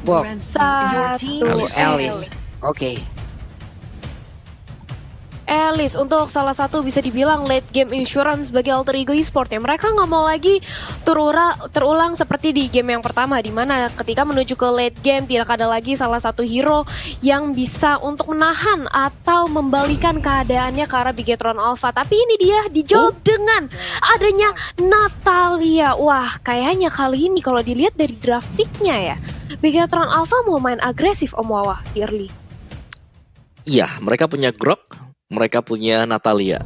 Xbox. Satu Alice. Oke. Alice untuk salah satu bisa dibilang late game insurance bagi Alter Ego Esport ya. Mereka nggak mau lagi terulang seperti di game yang pertama, di mana ketika menuju ke late game tidak ada lagi salah satu hero yang bisa untuk menahan atau membalikan keadaannya ke arah Bigetron Alpha. Tapi ini dia dijawab dengan adanya Natalia. Wah, kayaknya kali ini kalau dilihat dari draft pick-nya ya, Bigetron Alpha mau main agresif Om Wawa di early. Iya, mereka punya Grok, mereka punya Natalia,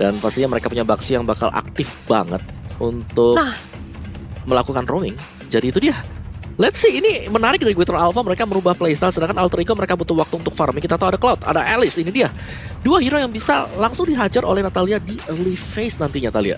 dan pastinya mereka punya Baxi yang bakal aktif banget untuk melakukan roaming. Jadi itu dia. Let's see, ini menarik dari Bigetron Alpha, mereka merubah playstyle, sedangkan Alter Ego mereka butuh waktu untuk farming. Kita tahu ada Cloud, ada Alice, ini dia. Dua hero yang bisa langsung dihajar oleh Natalia di early phase nantinya, Talia.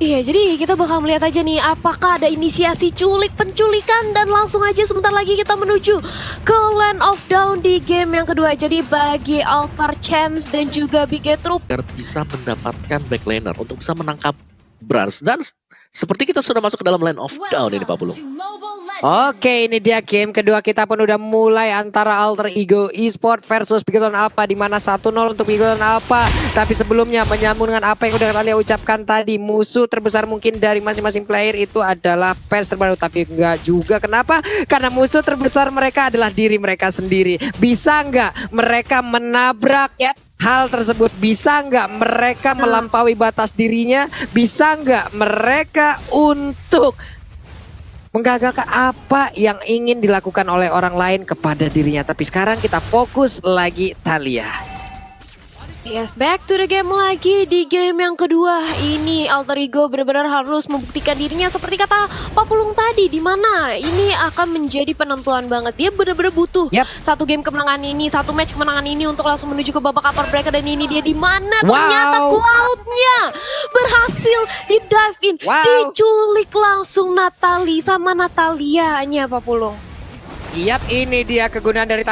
Iya, jadi kita bakal melihat aja nih apakah ada inisiasi penculikan, dan langsung aja sebentar lagi kita menuju ke Land of Dawn di game yang kedua. Jadi bagi Altar Champs dan juga Bigetron Bisa mendapatkan backlaner untuk bisa menangkap Brans, dan seperti kita sudah masuk ke dalam Land of Dawn ini Pak Pulung. Oke, ini dia game kedua kita pun udah mulai antara Alter Ego Esport versus Bigetron Alpha, di mana 1-0 untuk Bigetron Alpha. Tapi sebelumnya menyambung dengan apa yang udah kalian ucapkan tadi, musuh terbesar mungkin dari masing-masing player itu adalah fans terbaru, tapi enggak juga. Kenapa? Karena musuh terbesar mereka adalah diri mereka sendiri. Bisa enggak mereka menabrak hal tersebut? Bisa nggak mereka melampaui batas dirinya? Bisa nggak mereka untuk menggagalkan apa yang ingin dilakukan oleh orang lain kepada dirinya? Tapi sekarang kita fokus lagi Talia. Yes, back to the game lagi di game yang kedua. Ini Alter Ego benar-benar harus membuktikan dirinya seperti kata Pak Pulung tadi, di mana ini akan menjadi penentuan banget. Dia benar-benar butuh satu game kemenangan ini, satu match kemenangan ini untuk langsung menuju ke babak upper bracket. Dan ini dia di mana ternyata Cloud-nya berhasil di dive in, diculik langsung sama Natalianya Pak Pulung. Yap, ini dia kegunaan dari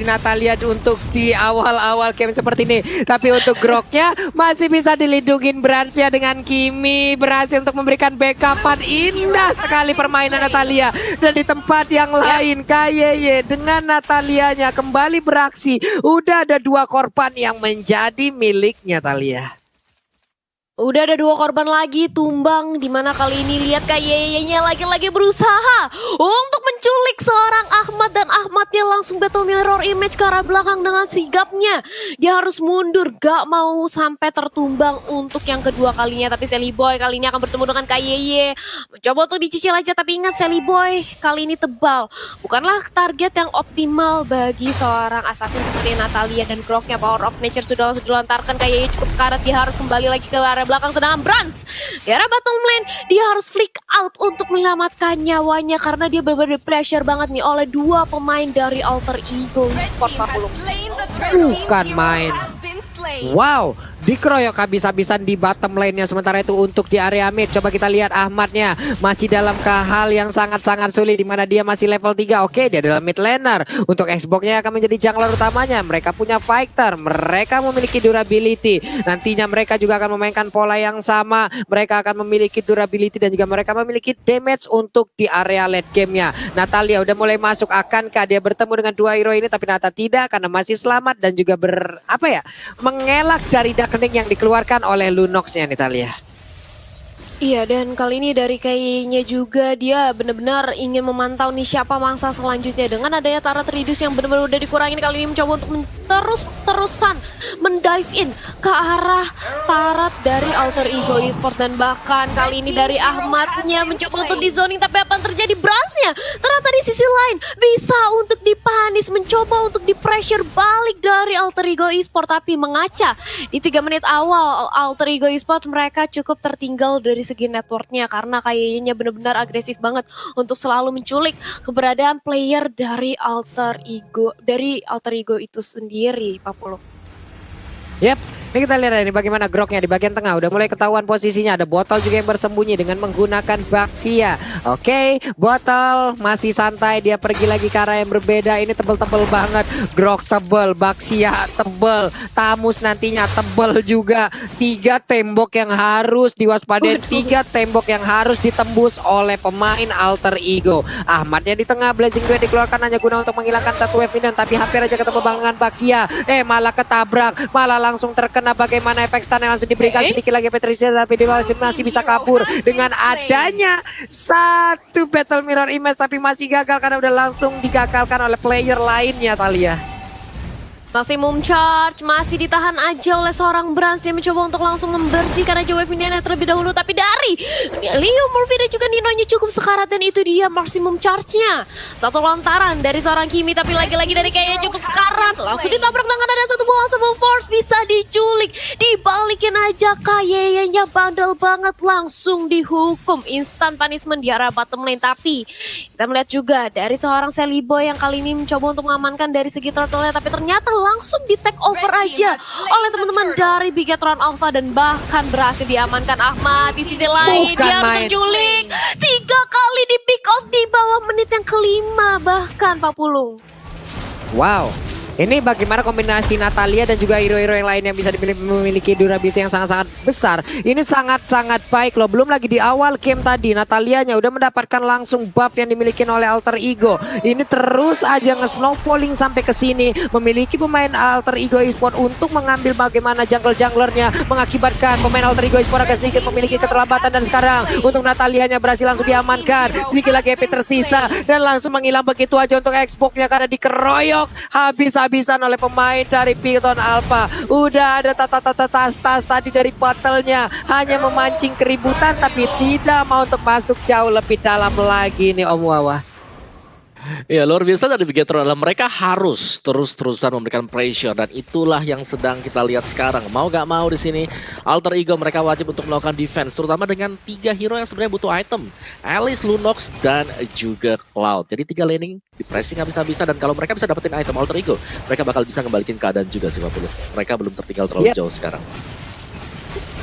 Natalia untuk di awal-awal game seperti ini. Tapi untuk Groknya masih bisa dilindungin Bransnya dengan Kimi. Berhasil untuk memberikan backupan. Indah sekali permainan Natalia. Dan di tempat yang lain KYY dengan Natalianya kembali beraksi. Udah ada 2 korban yang menjadi miliknya Talia. Udah ada 2 korban lagi tumbang, dimana kali ini lihat KYY-nya lagi-lagi berusaha untuk menculik seorang Ahmad, dan Ahmadnya langsung battle mirror image ke arah belakang dengan sigapnya. Dia harus mundur, gak mau sampai tertumbang untuk yang kedua kalinya. Tapi Sally Boy kali ini akan bertemu dengan KYY. Mencoba untuk dicicil aja, tapi ingat Sally Boy kali ini tebal. Bukanlah target yang optimal bagi seorang assassin seperti Natalia, dan Groknya Power of Nature sudah langsung dilontarkan. KYY cukup sekarat, dia harus kembali lagi ke arah belakang, sedangkan Brans di arah bottom lane dia harus flick out untuk menyelamatkan nyawanya karena dia benar-benar pressure banget nih oleh 2 pemain dari Alter Ego Esport. Bukan main. Wow, dikeroyok habis-habisan di bottom lane-nya. Sementara itu untuk di area mid, coba kita lihat Ahmadnya masih dalam hal yang sangat-sangat sulit, di mana dia masih level 3. Oke, dia adalah mid laner. Untuk Xbox-nya akan menjadi jungler utamanya. Mereka punya fighter, mereka memiliki durability. Nantinya mereka juga akan memainkan pola yang sama. Mereka akan memiliki durability dan juga mereka memiliki damage untuk di area late game-nya. Natalia udah mulai masuk, akankah dia bertemu dengan 2 hero ini? Tapi ternyata tidak, karena masih selamat dan juga mengelak dari darkening yang dikeluarkan oleh Lunox-nya Natalia. Iya, dan kali ini dari kayaknya juga dia benar-benar ingin memantau nih siapa mangsa selanjutnya. Dengan adanya Tarat Ridus yang benar-benar udah dikurangin, kali ini mencoba untuk terus-terusan mendive in ke arah Tarat dari Alter Ego Esport. Dan bahkan kali ini dari Ahmadnya mencoba untuk di zoning, tapi apa yang terjadi? Bransnya ternyata di sisi lain bisa untuk dipanis, mencoba untuk di pressure balik dari Alter Ego Esport, tapi mengaca di 3 menit awal. Alter Ego Esport mereka cukup tertinggal dari segi networknya karena kayaknya benar-benar agresif banget untuk selalu menculik keberadaan player dari Alter Ego itu sendiri, Pak Polo. Yep, Ini kita lihat ini bagaimana groknya di bagian tengah. Udah mulai ketahuan posisinya. Ada botol juga yang bersembunyi dengan menggunakan Baxia. Oke, botol masih santai. Dia pergi lagi ke arah yang berbeda. Ini tebel-tebel banget. Grok tebel, Baxia tebel. Tamus nantinya tebel juga. 3 tembok yang harus diwaspadai. 3 tembok yang harus ditembus oleh pemain Alter Ego. Ahmadnya di tengah. Blazing Duet dikeluarkan hanya guna untuk menghilangkan satu wave minion. Tapi hampir aja ketemu dengan Baxia. Malah ketabrak. Malah langsung terkena. Bagaimana efek stun yang langsung diberikan sedikit lagi Patricia, tapi dia masih bisa kabur dengan adanya satu Battle Mirror Image, tapi masih gagal karena udah langsung digagalkan oleh player lainnya Thalia. Maximum charge masih ditahan aja oleh seorang Brans yang mencoba untuk langsung membersihkan aja wave minion terlebih dahulu, tapi dari Leo Murphy dan juga Ninonya cukup sekarat dan itu dia maximum charge-nya. Satu lontaran dari seorang Kimi tapi lagi-lagi dari kayaknya cukup sekarat, langsung ditabrak dengan ada satu bola Unstoppable Force, bisa diculik, dibalikin aja kayaknya bandel banget, langsung dihukum instant punishment di arah bottom lane. Tapi kita melihat juga dari seorang Sally Boy yang kali ini mencoba untuk mengamankan dari segi turtle-nya, tapi ternyata langsung di take over aja oleh teman-teman dari Bigetron Alpha dan bahkan berhasil diamankan Ahmad. Di sisi lain dia terculik 3 kali di pick off di bawah menit yang kelima bahkan Pak Pulung. Wow. Ini bagaimana kombinasi Natalia dan juga hero-hero yang lain yang bisa memiliki durability yang sangat-sangat besar. Ini sangat-sangat baik loh. Belum lagi di awal game tadi Natalianya udah mendapatkan langsung buff yang dimiliki oleh Alter Ego. Ini terus aja nge-snowballing sampai ke sini. Memiliki pemain Alter Ego Esport untuk mengambil bagaimana jungle-junglernya, mengakibatkan pemain Alter Ego Esport agak sedikit memiliki keterlambatan. Dan sekarang untuk Natalianya berhasil langsung diamankan. Sedikit lagi EP tersisa dan langsung menghilang begitu aja untuk Xbox-nya karena dikeroyok habis-habisan oleh pemain dari Bigetron Alpha. Udah ada tas tadi dari botolnya, hanya memancing keributan tapi tidak mau untuk masuk jauh lebih dalam lagi nih Om Wawa. Ya luar biasa dari Bigetron adalah mereka harus terus-terusan memberikan pressure dan itulah yang sedang kita lihat sekarang. Mau gak mau di sini Alter Ego mereka wajib untuk melakukan defense, terutama dengan 3 hero yang sebenarnya butuh item, Alice, Lunox dan juga Cloud. Jadi 3 laning di pressing habis-habisan dan kalau mereka bisa dapetin item Alter Ego, mereka bakal bisa ngembalikin keadaan juga sih 50. Mereka belum tertinggal terlalu jauh sekarang.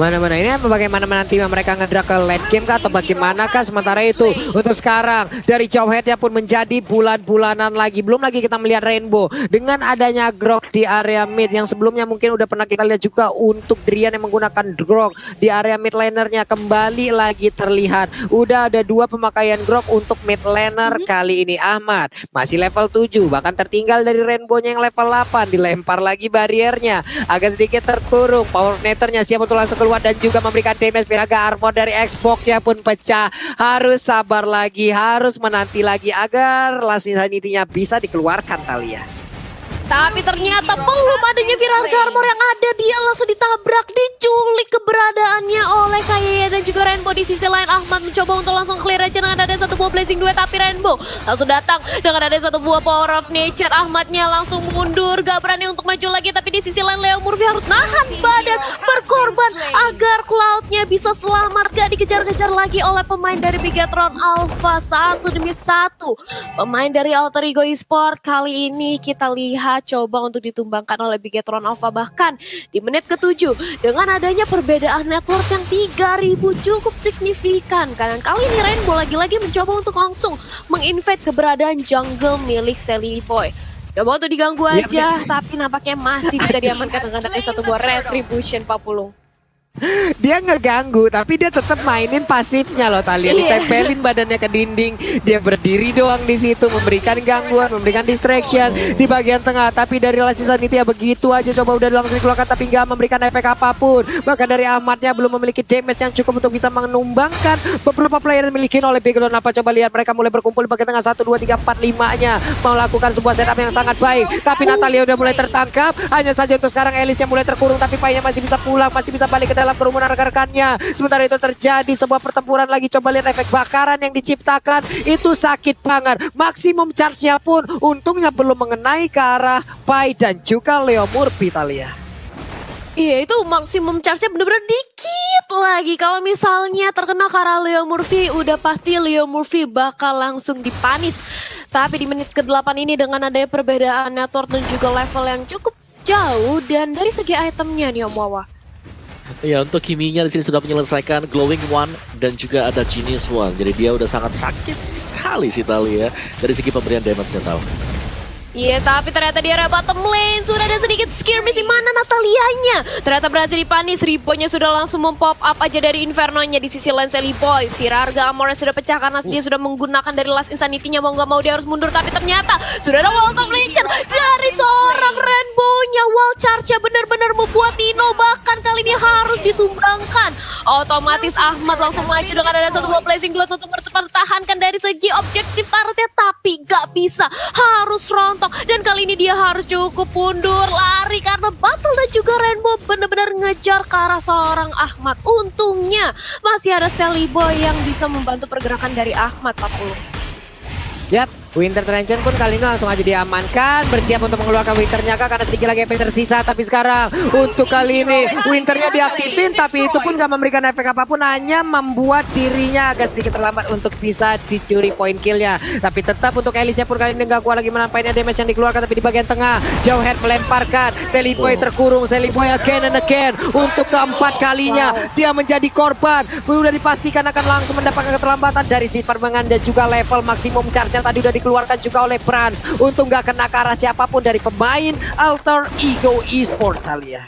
Mana-mana ini bagaimana menanti mereka ngedrak ke late game kah atau bagaimanakah? Sementara itu untuk sekarang dari jauh headnya pun menjadi bulan-bulanan lagi. Belum lagi kita melihat Rainbow dengan adanya Grok di area mid yang sebelumnya mungkin udah pernah kita lihat juga untuk Drian yang menggunakan Grok di area mid lanernya kembali lagi terlihat. Udah ada 2 pemakaian Grok untuk mid laner kali ini. Ahmad masih level 7 bahkan tertinggal dari Rainbow-nya yang level 8, dilempar lagi bariernya agak sedikit terkurung. Power netternya siap untuk langsung keluar dan juga memberikan damage. Piraga armor dari Xbox-nya pun pecah. Harus sabar lagi, harus menanti lagi agar Last Insanity-nya bisa dikeluarkan Thalia. Tapi ternyata belum adanya Virarga Armor yang ada, dia langsung ditabrak, diculik keberadaannya oleh Kayaya dan juga Rainbow. Di sisi lain Ahmad mencoba untuk langsung clear aja dengan ada satu buah Blazing Duet, tapi Rainbow langsung datang dengan ada satu buah Power of Nature. Ahmadnya langsung mundur, gak berani untuk maju lagi, tapi di sisi lain Leo Murphy harus nahan badan, berkorban agar Cloud-nya bisa selamat, gak dikejar-kejar lagi oleh pemain dari Bigetron Alpha. 1 demi 1 pemain dari Alter Ego Esport kali ini kita lihat coba untuk ditumbangkan oleh Bigetron Alpha. Bahkan di menit ke-7 dengan adanya perbedaan network yang 3000 cukup signifikan. Karena kali ini Rainbow lagi-lagi mencoba untuk langsung menginvade keberadaan jungle milik Sally Boy. Coba untuk diganggu aja, tapi nampaknya masih bisa diamankan dengan ada satu buah Retribution Pak Pulung. Dia ngeganggu tapi dia tetap mainin pasifnya loh Thalia. Ditempelin badannya ke dinding, dia berdiri doang di situ memberikan gangguan, memberikan distraction di bagian tengah. Tapi dari Last Insanity ya begitu aja coba udah langsung dikeluarkan tapi nggak memberikan efek apapun. Bahkan dari Ahmadnya belum memiliki damage yang cukup untuk bisa menumbangkan beberapa player yang dimiliki oleh Bigetron. Apa coba lihat mereka mulai berkumpul di bagian tengah 1, 2, 3, 4, 5-nya mau lakukan sebuah setup yang sangat baik. Tapi Natalia udah mulai tertangkap. Hanya saja untuk sekarang Alice yang mulai terkurung tapi Painya masih bisa pulang, masih bisa balik ke dalam kerumunan rekan-rekannya. Sementara itu terjadi sebuah pertempuran lagi. Coba lihat efek bakaran yang diciptakan. Itu sakit banget. Maksimum charge-nya pun untungnya belum mengenai ke arah Pai dan juga Leo Murphy Thalia. Iya itu maksimum charge-nya bener-bener dikit lagi. Kalau misalnya terkena ke arah Leo Murphy, udah pasti Leo Murphy bakal langsung dipanis. Tapi di menit ke-8 ini dengan adanya perbedaan network dan juga level yang cukup jauh. Dan dari segi itemnya nih Om Wawa. Ya, untuk Kiminya di sini sudah menyelesaikan Glowing One dan juga ada Genius One. Jadi dia udah sangat sakit sekali si Thalia dari segi pemberian damage-nya tahu. Iya, tapi ternyata di area bottom lane sudah ada sedikit skirmish di mana Natalianya ternyata berhasil dipanis. Ribonya sudah langsung mempop up aja dari Inferno-nya di sisi lane Sally Boy. Virarga Amornya sudah pecah karena dia sudah menggunakan dari Last Insanity-nya, mau nggak mau dia harus mundur, tapi ternyata sudah ada Walls of Nature dari seorang Rainbow-nya. Wall charge-nya benar-benar membuat Dino bahkan kali ini harus ditumbangkan. Otomatis Ahmad langsung maju dengan ada satu wall placing dua untuk mempertahankan dari segi objektif turretnya, tapi nggak bisa, harus rontok. Dan kali ini dia harus cukup mundur lari karena Battle dan juga Rainbow benar-benar ngejar ke arah seorang Ahmad. Untungnya masih ada Sally Boy yang bisa membantu pergerakan dari Ahmad 40. Yap, Winter Trenchen pun kali ini langsung aja diamankan, bersiap untuk mengeluarkan Winternya kak, karena sedikit lagi efek tersisa. Tapi sekarang untuk kali ini Winternya diaktifin, tapi itu pun gak memberikan efek apapun, hanya membuat dirinya agak sedikit terlambat untuk bisa dicuri poin killnya. Tapi tetap untuk Elise pun kali ini gak kuat lagi menampainya damage yang dikeluarkan. Tapi di bagian tengah Jauh Head melemparkan Sally Boy terkurung. Sally Boy again and again untuk keempat kalinya dia menjadi korban. Sudah dipastikan akan langsung mendapatkan keterlambatan dari si permengan dan juga level maksimum charge-nya tadi udah dikeluarkan juga oleh Brans. Untuk nggak kena ke arah siapapun dari pemain Alter Ego Esport Thalia.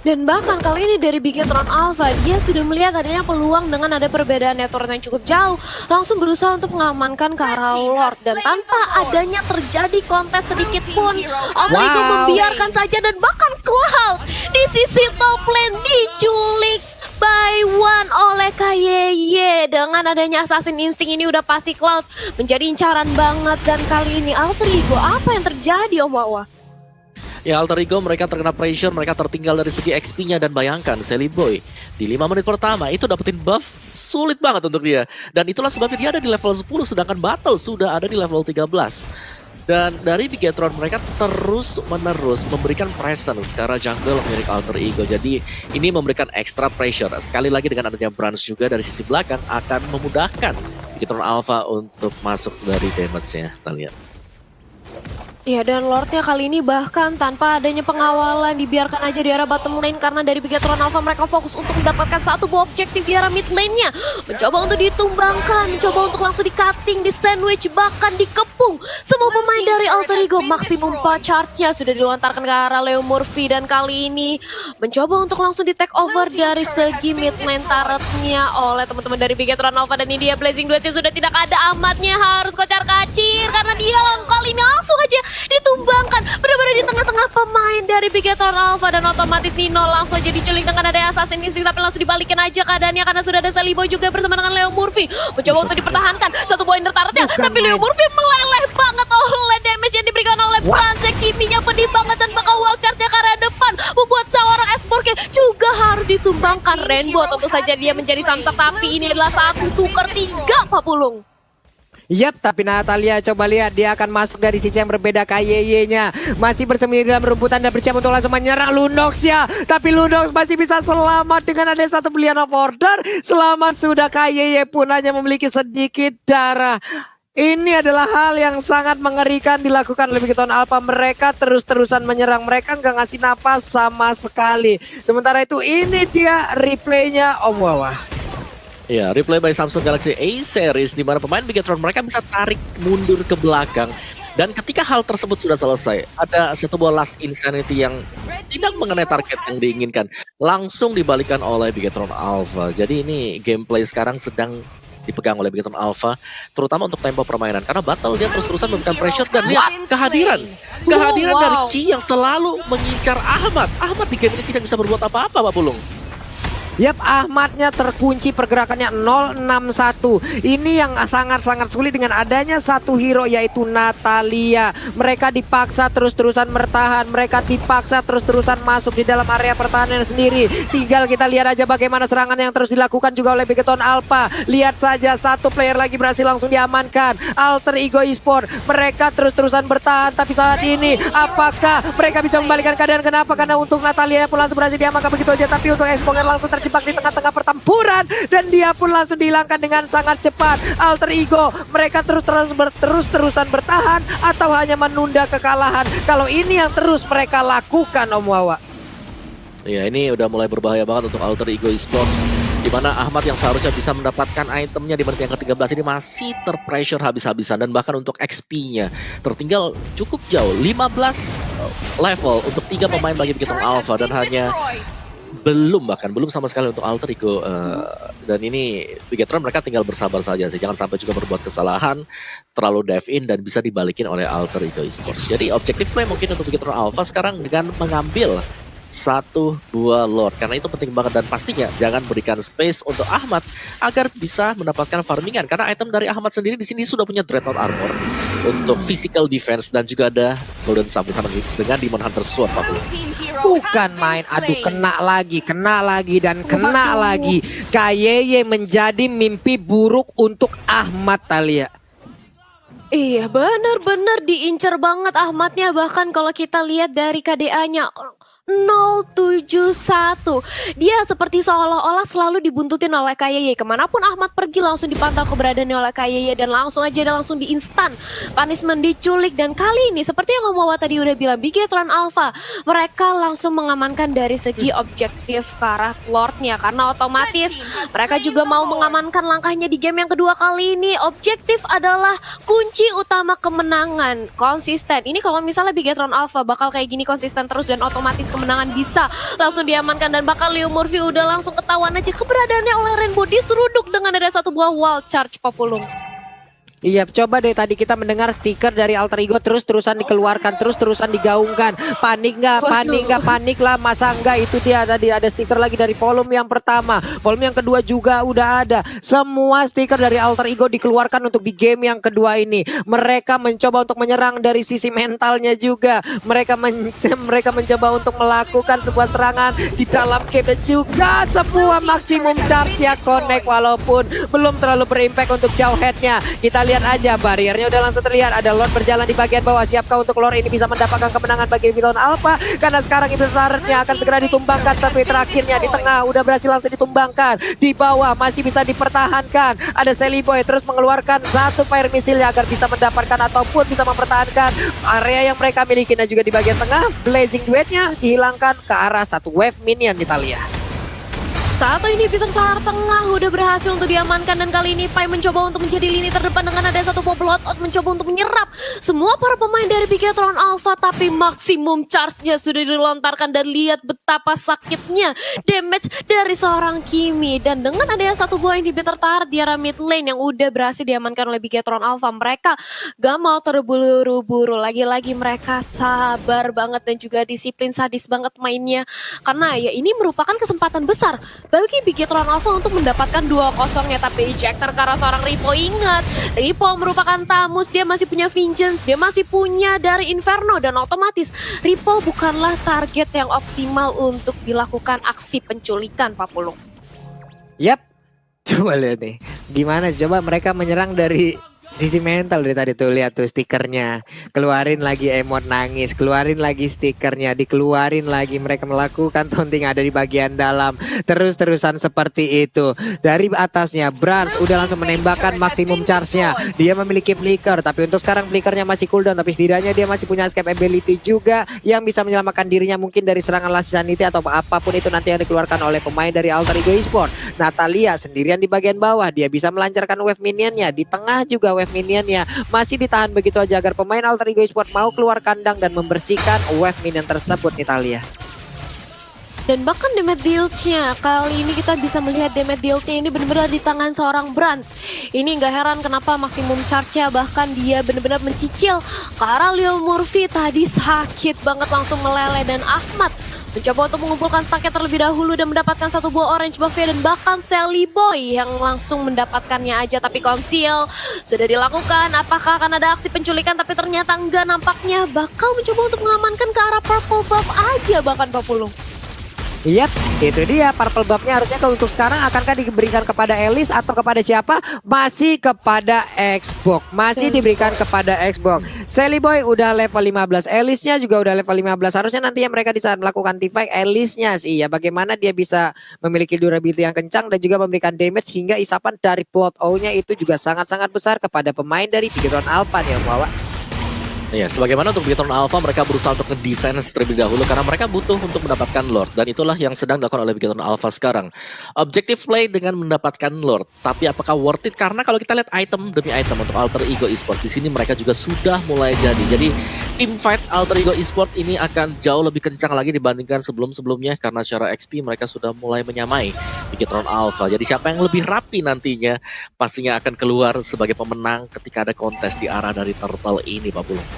Dan bahkan kali ini dari Bigetron Alpha, dia sudah melihat adanya peluang dengan ada perbedaan network yang cukup jauh, langsung berusaha untuk mengamankan ke arah Lord. Dan tanpa adanya terjadi kontes sedikit pun, Alter Ego membiarkan saja. Dan bahkan Cloud di sisi top lane diculik by one oleh KYY. Dengan adanya Assassin Instinct ini udah pasti Cloud menjadi incaran banget. Dan kali ini Alter Ego, apa yang terjadi Om Wawa? Ya, Alter Ego mereka terkena pressure, mereka tertinggal dari segi XP-nya. Dan bayangkan Sally Boy di 5 menit pertama itu dapetin buff sulit banget untuk dia. Dan itulah sebabnya dia ada di level 10 sedangkan Battle sudah ada di level 13. Dan dari Bigetron mereka terus-menerus memberikan presence ke arah jungle milik Alter Ego. Jadi ini memberikan extra pressure. Sekali lagi dengan adanya Brans juga dari sisi belakang akan memudahkan Bigetron Alpha untuk masuk dari damage-nya. Kita lihat. Ya, dan Lordnya kali ini bahkan tanpa adanya pengawalan dibiarkan aja di arah bottom lane, karena dari Bigetron Alpha mereka fokus untuk mendapatkan satu buah objektif di arah mid lane-nya. Mencoba untuk ditumbangkan, mencoba untuk langsung di-cutting, di-sandwich, bahkan dikepung. Semua pemain dari Alter Ego maksimum 4 charge-nya sudah dilontarkan ke arah Leo Murphy. Dan kali ini mencoba untuk langsung di-take over dari segi mid lane turret-nya oleh teman-teman dari Bigetron Alpha. Dan ini dia Blazing Duets sudah tidak ada, Ahmadnya harus kocar-kacir karena dia kali ini langsung aja ditumbangkan benar-benar di tengah-tengah pemain dari Bigetron Alpha. Dan otomatis Nino langsung aja diculik dengan ada Assassin Instinct, tapi langsung dibalikin aja keadaannya karena sudah ada Sally Boy juga bersama dengan Leo Murphy. Mencoba untuk dipertahankan satu poin turretnya, tapi Leo Murphy meleleh banget oleh damage yang diberikan oleh Brans. Kiminya pedih banget dan bakal wall charge-nya ke arah depan, membuat seorang S4K juga harus ditumbangkan. Rainbow tentu saja dia menjadi samsak, tapi ini adalah 1 tukar 3 Pak Pulung. Yap, tapi Natalia coba lihat dia akan masuk dari sisi yang berbeda. KYY-nya masih bersembunyi dalam rumputan dan bersiap untuk langsung menyerang Lunox ya. Tapi Lunox masih bisa selamat dengan ada satu belian of order. Selamat sudah, KYY pun hanya memiliki sedikit darah. Ini adalah hal yang sangat mengerikan dilakukan oleh Bigetron Alpha. Mereka terus-terusan menyerang, mereka nggak ngasih napas sama sekali. Sementara itu ini dia replaynya Om Wawa. Ya, replay by Samsung Galaxy A series di mana pemain Bigetron mereka bisa tarik mundur ke belakang. Dan ketika hal tersebut sudah selesai, ada satu buah Last Insanity yang tidak mengenai target yang diinginkan, langsung dibalikan oleh Bigetron Alpha. Jadi ini gameplay sekarang sedang dipegang oleh Bigetron Alpha, terutama untuk tempo permainan. Karena Battle dia terus-terusan memberikan pressure dan lihat kehadiran dari Ki yang selalu mengincar Ahmad. Ahmad di game ini tidak bisa berbuat apa-apa, Pak Pulung. Yap, Ahmadnya terkunci, pergerakannya 061. Ini yang sangat-sangat sulit dengan adanya satu hero yaitu Natalia. Mereka dipaksa terus-terusan bertahan, mereka dipaksa terus-terusan masuk di dalam area pertahanan sendiri. Tinggal kita lihat aja bagaimana serangan yang terus dilakukan juga oleh Bigetron Alpha. Lihat saja satu player lagi berhasil langsung diamankan. Alter Ego Esport, mereka terus-terusan bertahan, tapi saat ini apakah mereka bisa membalikan keadaan? Kenapa? Karena untuk Natalia pun langsung berhasil diamankan begitu aja, tapi untuk Exponger langsung terjebak di tengah-tengah pertempuran dan dia pun langsung dihilangkan dengan sangat cepat. Alter Ego, mereka terus-terusan bertahan atau hanya menunda kekalahan? Kalau ini yang terus mereka lakukan, Om Wawa. Ya, ini udah mulai berbahaya banget untuk Alter Ego Esports. Di mana Ahmad yang seharusnya bisa mendapatkan itemnya di menit yang ke-13 ini masih terpressure habis-habisan. Dan bahkan untuk XP-nya tertinggal cukup jauh, 15 level untuk 3 pemain bagi Bigetron Alpha. Dan hanya belum sama sekali untuk Alter Ego. Dan ini Bigetron mereka tinggal bersabar saja sih. Jangan sampai juga berbuat kesalahan, terlalu dive in dan bisa dibalikin oleh Alter Ego Esports. Jadi objektif play mungkin untuk Bigetron Alpha sekarang dengan mengambil 1 buah Lord, karena itu penting banget. Dan pastinya jangan berikan space untuk Ahmad agar bisa mendapatkan farmingan, karena item dari Ahmad sendiri di sini sudah punya Dreadnought Armor untuk physical defense dan juga ada Golden Sub sama dengan Demon Hunter Sword. Bukan main, aduh kena lagi dan kena lagi. KYY menjadi mimpi buruk untuk Ahmad, Thalia. Iya, bener-bener diincer banget Ahmadnya. Bahkan kalau kita lihat dari KDA-nya 071. Dia seperti seolah-olah selalu dibuntutin oleh KYY. Kemanapun Ahmad pergi langsung dipantau keberadaannya oleh KYY dan langsung di instan punishment, diculik. Dan kali ini seperti yang Om Wawa tadi udah bilang, Bigetron Alpha mereka langsung mengamankan dari segi objektif ke arah Lordnya, karena otomatis mereka juga mau mengamankan langkahnya di game yang kedua kali ini. Objektif adalah kunci utama kemenangan, konsisten. Ini kalau misalnya Bigetron Alpha bakal kayak gini konsisten terus dan otomatis kemenangan bisa langsung diamankan. Dan bakal Leo Murphy udah langsung ketahuan aja keberadaannya oleh Rainbow. Diseruduk dengan ada 1 buah wall charge, Papulung. Iya, coba deh tadi kita mendengar stiker dari Alter Ego terus-terusan dikeluarkan, terus-terusan digaungkan. Panik nggak? Panik lah. Masa enggak? Itu dia tadi ada stiker lagi dari volume yang pertama. Volume yang kedua juga udah ada. Semua stiker dari Alter Ego dikeluarkan untuk di game yang kedua ini. Mereka mencoba untuk menyerang dari sisi mentalnya juga. Mereka mencoba untuk melakukan sebuah serangan di dalam game dan juga sebuah maksimum charge ya connect, walaupun belum terlalu berimpact untuk jauh headnya. Kita lihat aja barriernya udah langsung terlihat. Ada Lord berjalan di bagian bawah. Siapkah untuk Lord ini bisa mendapatkan kemenangan bagi Bigetron Alpha? Karena sekarang Iblisarnya akan segera ditumbangkan. Tapi terakhirnya di tengah udah berhasil langsung ditumbangkan. Di bawah masih bisa dipertahankan. Ada Sally Boy terus mengeluarkan 1 fire missile agar bisa mendapatkan ataupun bisa mempertahankan area yang mereka miliki. Dan juga di bagian tengah Blazing Duetnya dihilangkan ke arah 1 wave minion kita lihat. Satu inhibitor selar tengah udah berhasil untuk diamankan. Dan kali ini Pai mencoba untuk menjadi lini terdepan dengan ada 1 pop loadout, mencoba untuk menyerap semua para pemain dari Bigetron Alpha. Tapi maksimum charge-nya sudah dilontarkan dan lihat betapa sakitnya damage dari seorang Kimi. Dan dengan adanya 1 buah inhibitor turret di arah mid lane yang udah berhasil diamankan oleh Bigetron Alpha, mereka gak mau terburu-buru. Lagi-lagi mereka sabar banget dan juga disiplin, sadis banget mainnya. Karena ya ini merupakan kesempatan besar bagi Bigetron Alpha untuk mendapatkan 2-0-nya. Tapi ejector ke arah seorang Ripo. Ingat, Ripo merupakan Tamus, dia masih punya Vengeance, dia masih punya dari Inferno. Dan otomatis Ripo bukanlah target yang optimal untuk dilakukan aksi penculikan, Papulung. Yap, coba lihat nih. Gimana coba mereka menyerang dari sisi mental dari tadi tuh, lihat tuh stikernya, keluarin lagi emot nangis, keluarin lagi stikernya, dikeluarin lagi. Mereka melakukan taunting ada di bagian dalam, terus-terusan seperti itu. Dari atasnya Brans udah langsung menembakkan maksimum charge-nya. Dia memiliki flicker, tapi untuk sekarang flickernya masih cooldown, tapi setidaknya dia masih punya escape ability juga yang bisa menyelamatkan dirinya mungkin dari serangan Last Sanity atau apapun itu nanti yang dikeluarkan oleh pemain dari Alter Ego Esports. Natalia sendirian di bagian bawah, dia bisa melancarkan wave minionnya, di tengah juga wave minionnya masih ditahan begitu aja agar pemain Alter Ego Esports mau keluar kandang dan membersihkan wave minion tersebut, Italia. Dan bahkan damage deal-nya, kali ini kita bisa melihat damage deal-nya ini benar-benar di tangan seorang Brans. Ini nggak heran kenapa maksimum charge-nya bahkan dia benar-benar mencicil ke arah Leo Murphy. Tadi sakit banget langsung meleleh. Dan Ahmad mencoba untuk mengumpulkan stacknya terlebih dahulu dan mendapatkan 1 buah orange buff-nya. Dan bahkan Sally Boy yang langsung mendapatkannya aja. Tapi conceal sudah dilakukan. Apakah akan ada aksi penculikan? Tapi ternyata enggak, nampaknya bakal mencoba untuk mengamankan ke arah purple buff aja bahkan Papulung. Yap, itu dia purple buff-nya harusnya untuk sekarang akankah diberikan kepada Elis atau kepada siapa? Masih kepada Xbox. Masih diberikan kepada Xbox. Sally Boy udah level 15, Elisnya juga udah level 15. Harusnya nantinya mereka di saat melakukan teamfight Elisnya sih ya bagaimana dia bisa memiliki durability yang kencang dan juga memberikan damage hingga isapan dari plot O-nya itu juga sangat-sangat besar kepada pemain dari Bigetron Alpha nih Om Wawa. Ya, sebagaimana untuk Bigetron Alpha mereka berusaha untuk nge-defense terlebih dahulu karena mereka butuh untuk mendapatkan Lord dan itulah yang sedang dilakukan oleh Bigetron Alpha sekarang. Objective play dengan mendapatkan Lord, tapi apakah worth it? Karena kalau kita lihat item demi item untuk Alter Ego Esports di sini mereka juga sudah mulai jadi. Jadi team fight Alter Ego Esports ini akan jauh lebih kencang lagi dibandingkan sebelum-sebelumnya karena secara XP mereka sudah mulai menyamai Bigetron Alpha. Jadi siapa yang lebih rapi nantinya pastinya akan keluar sebagai pemenang ketika ada kontes di arah dari Turtle ini, Pak Pulung.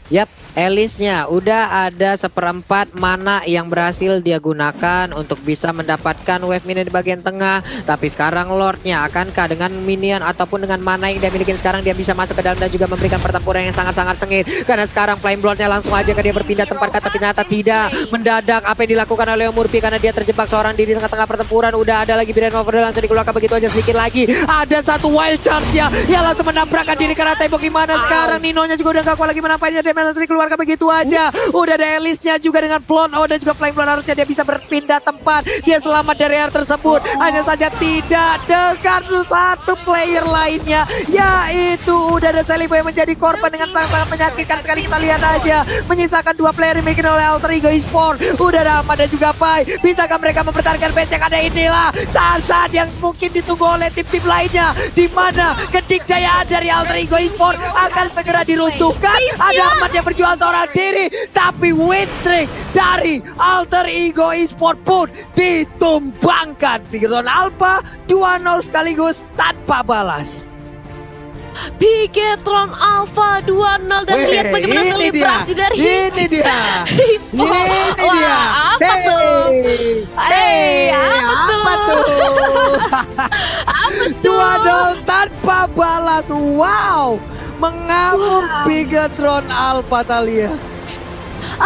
Yap, Elisnya udah ada seperempat mana yang berhasil dia gunakan untuk bisa mendapatkan wave minion di bagian tengah. Tapi sekarang Lordnya akankah dengan minion ataupun dengan mana yang dia miliki sekarang dia bisa masuk ke dalam dan juga memberikan pertempuran yang sangat-sangat sengit. Karena sekarang Flame Bloodnya langsung aja ke dia berpindah tempat kata ternyata tidak. Mendadak apa yang dilakukan oleh Murphy karena dia terjebak seorang diri tengah-tengah pertempuran. Udah ada lagi Biren Overload langsung dikeluarkan begitu aja sedikit lagi. Ada satu wild charge-nya yang langsung menabrakkan diri karena tembok gimana sekarang. Ninonya juga udah gak kuat lagi menampainya. Menteri keluarkan begitu aja. Udah ada Elisnya juga dengan Plon dan juga Flame Blood harusnya dia bisa berpindah tempat. Dia selamat dari area tersebut. Hanya saja tidak dengan satu player lainnya yaitu udah ada Sally Boy yang menjadi korban dengan sangat-sangat menyakitkan sekali. Kita lihat aja menyisakan dua player yang dimiliki oleh Alter Ego Esports. Udah ada Ahmad dan juga Pai. Bisakah mereka mempertahankan base yang ada inilah saat-saat yang mungkin ditunggu oleh tim-tim lainnya di mana kedikjayaan dari Alter Ego Esports akan segera diruntuhkan. Ada Ahmad yang berjuang seorang diri, tapi win streak dari Alter Ego Esports pun ditumbangkan. Bigetron Alpha 2-0 sekaligus tanpa balas. Bigetron Alpha 2-0 dan lihat bagaimana selebrasi dari ini dia. Apa tuh? Apa tuh? Apa tuh? 2-0 tanpa balas. Wow. Mengamuk Bigetron Alpha Talia.